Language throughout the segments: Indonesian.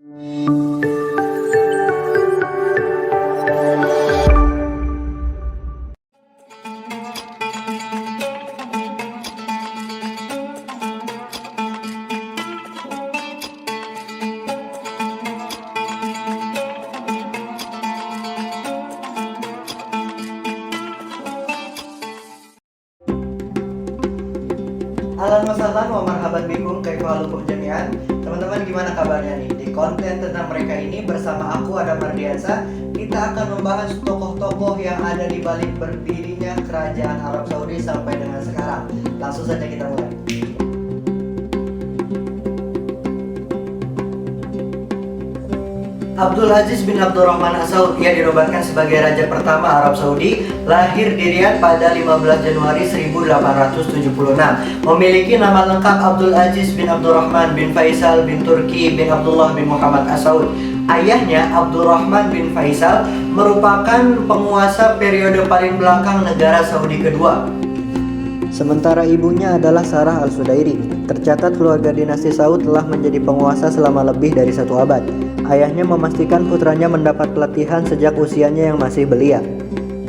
Ahlan wa sahlan wa marhaban bikum, kaifa halukum jami'an. Teman-teman, gimana kabarnya nih? Di konten tentang mereka ini bersama aku Adam Mardiansa, kita akan membahas tokoh-tokoh yang ada di balik berdirinya kerajaan Arab Saudi sampai dengan sekarang. Langsung saja kita mulai. Abdul Aziz bin Abdurrahman As-Saud, ia dinobatkan sebagai raja pertama Arab Saudi, lahir di Riyadh pada 15 Januari 1876. Memiliki nama lengkap Abdul Aziz bin Abdurrahman bin Faisal bin Turki bin Abdullah bin Muhammad As-Saud. Ayahnya Abdurrahman bin Faisal merupakan penguasa periode paling belakang negara Saudi kedua. Sementara ibunya adalah Sarah Al-Sudairi. Tercatat keluarga dinasti Saud telah menjadi penguasa selama lebih dari 1 abad. Ayahnya memastikan putranya mendapat pelatihan sejak usianya yang masih belia.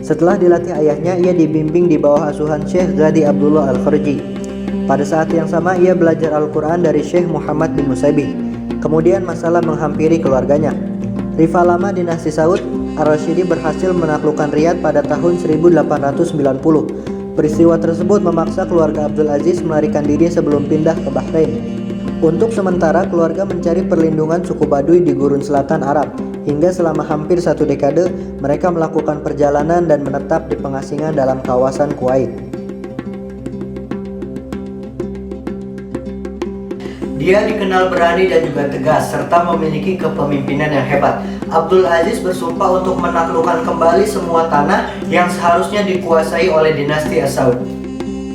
Setelah dilatih ayahnya, ia dibimbing di bawah asuhan Syekh Ghadi Abdullah Al-Kharji. Pada saat yang sama, ia belajar Al-Quran dari Syekh Muhammad bin Musaibih. Kemudian masalah menghampiri keluarganya. Rival lama dinasti Saud, Ar-Rashidi berhasil menaklukkan Riyadh pada tahun 1890. Peristiwa tersebut memaksa keluarga Abdul Aziz melarikan diri sebelum pindah ke Bahrain. Untuk sementara, keluarga mencari perlindungan suku Baduy di gurun selatan Arab. Hingga selama hampir 1 dekade, mereka melakukan perjalanan dan menetap di pengasingan dalam kawasan Kuwait. Dia dikenal berani dan juga tegas, serta memiliki kepemimpinan yang hebat. Abdul Aziz bersumpah untuk menaklukkan kembali semua tanah yang seharusnya dikuasai oleh dinasti As-Saud.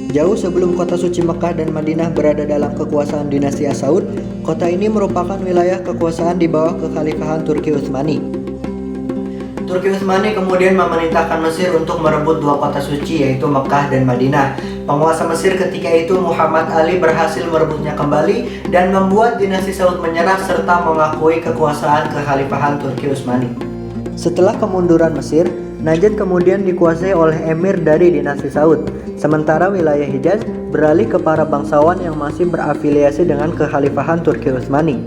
Jauh sebelum kota suci Mekah dan Madinah berada dalam kekuasaan dinasti As-Saud, kota ini merupakan wilayah kekuasaan di bawah kekhalifahan Turki Utsmani. Turki Utsmani kemudian memerintahkan Mesir untuk merebut 2 kota suci, yaitu Mekah dan Madinah. Penguasa Mesir ketika itu, Muhammad Ali, berhasil merebutnya kembali dan membuat dinasti Saud menyerah serta mengakui kekuasaan kekhalifahan Turki Utsmani. Setelah kemunduran Mesir, Najd kemudian dikuasai oleh emir dari dinasti Saud. Sementara wilayah Hijaz beralih ke para bangsawan yang masih berafiliasi dengan kekhalifahan Turki Utsmani.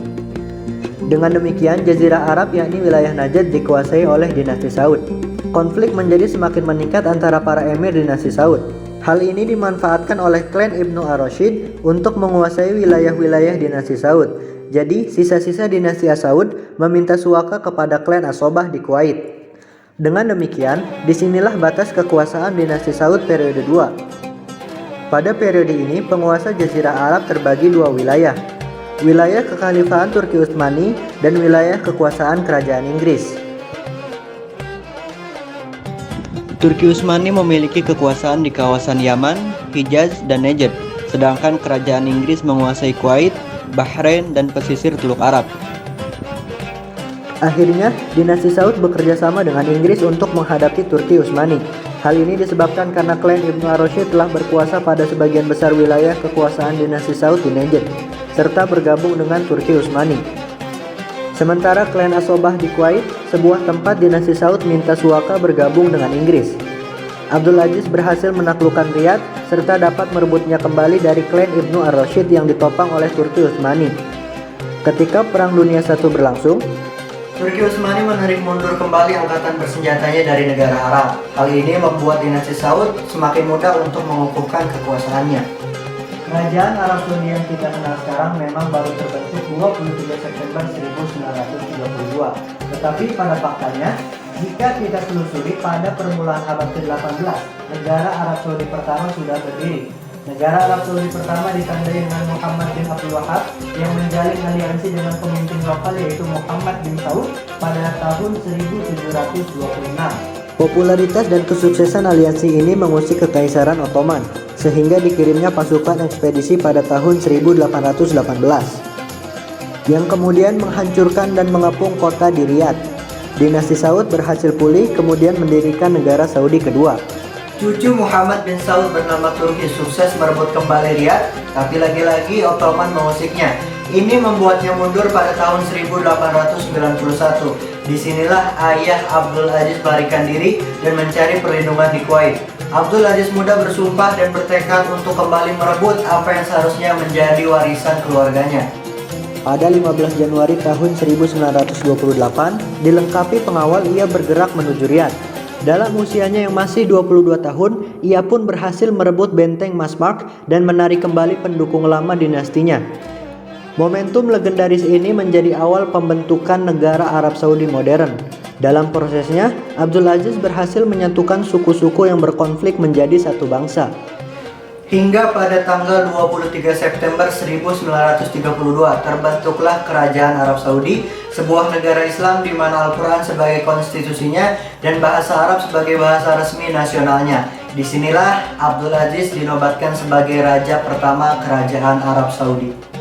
Dengan demikian, Jazirah Arab yakni wilayah Najd dikuasai oleh dinasti Saud. Konflik menjadi semakin meningkat antara para emir dinasti Saud. Hal ini dimanfaatkan oleh klan Ibnu Ar-Rasyid untuk menguasai wilayah-wilayah dinasti Saud. Jadi, sisa-sisa dinasti As-Saud meminta suaka kepada klan As-Sobah di Kuwait. Dengan demikian, disinilah batas kekuasaan dinasti Saud periode 2. Pada periode ini, penguasa Jazirah Arab terbagi 2 wilayah. Wilayah kekhalifahan Turki Utsmani dan wilayah kekuasaan kerajaan Inggris. Turki Utsmani memiliki kekuasaan di kawasan Yaman, Hijaz, dan Najd, sedangkan kerajaan Inggris menguasai Kuwait, Bahrain, dan pesisir Teluk Arab. Akhirnya, dinasti Saud bekerja sama dengan Inggris untuk menghadapi Turki Utsmani. Hal ini disebabkan karena klan Ibnu Ar-Rasyid telah berkuasa pada sebagian besar wilayah kekuasaan dinasti Saud di Najd, serta bergabung dengan Turki Utsmani. Sementara klan As-Sobah di Kuwait, sebuah tempat dinasti Saud, minta suaka bergabung dengan Inggris. Abdul Aziz berhasil menaklukkan Riyadh serta dapat merebutnya kembali dari klan Ibnu Ar-Rasyid yang ditopang oleh Turki Utsmani. Ketika Perang Dunia I berlangsung, Turki Utsmani menarik mundur kembali angkatan bersenjatanya dari negara Arab. Hal ini membuat dinasti Saud semakin mudah untuk mengukuhkan kekuasaannya. Kerajaan Arab Saudi yang kita kenal sekarang memang baru terbentuk 23 September 1932. Tetapi pada faktanya, jika kita telusuri pada permulaan abad ke-18, negara Arab Saudi pertama sudah berdiri. Negara Arab Saudi pertama ditandai dengan Muhammad bin Abdul Wahab yang menjalin aliansi dengan pemimpin lokal yaitu Muhammad bin Saud pada tahun 1726. Popularitas dan kesuksesan aliansi ini mengusik Kekaisaran Ottoman, sehingga dikirimnya pasukan ekspedisi pada tahun 1818 yang kemudian menghancurkan dan mengepung kota di Riyadh. Dinasti Saud berhasil pulih kemudian mendirikan negara Saudi kedua. Cucu Muhammad bin Saud bernama Turki sukses merebut kembali Riyadh, tapi lagi-lagi Ottoman mengusiknya. Ini membuatnya mundur pada tahun 1891. Disinilah ayah Abdul Aziz melarikan diri dan mencari perlindungan di Kuwait. Abdul Aziz muda bersumpah dan bertekad untuk kembali merebut apa yang seharusnya menjadi warisan keluarganya. Pada 15 Januari tahun 1928, dilengkapi pengawal ia bergerak menuju Riyadh. Dalam usianya yang masih 22 tahun, ia pun berhasil merebut benteng Masmak dan menarik kembali pendukung lama dinastinya. Momentum legendaris ini menjadi awal pembentukan negara Arab Saudi modern. Dalam prosesnya, Abdul Aziz berhasil menyatukan suku-suku yang berkonflik menjadi satu bangsa. Hingga pada tanggal 23 September 1932 terbentuklah Kerajaan Arab Saudi, sebuah negara Islam di mana Al-Quran sebagai konstitusinya dan bahasa Arab sebagai bahasa resmi nasionalnya. Disinilah Abdul Aziz dinobatkan sebagai raja pertama Kerajaan Arab Saudi.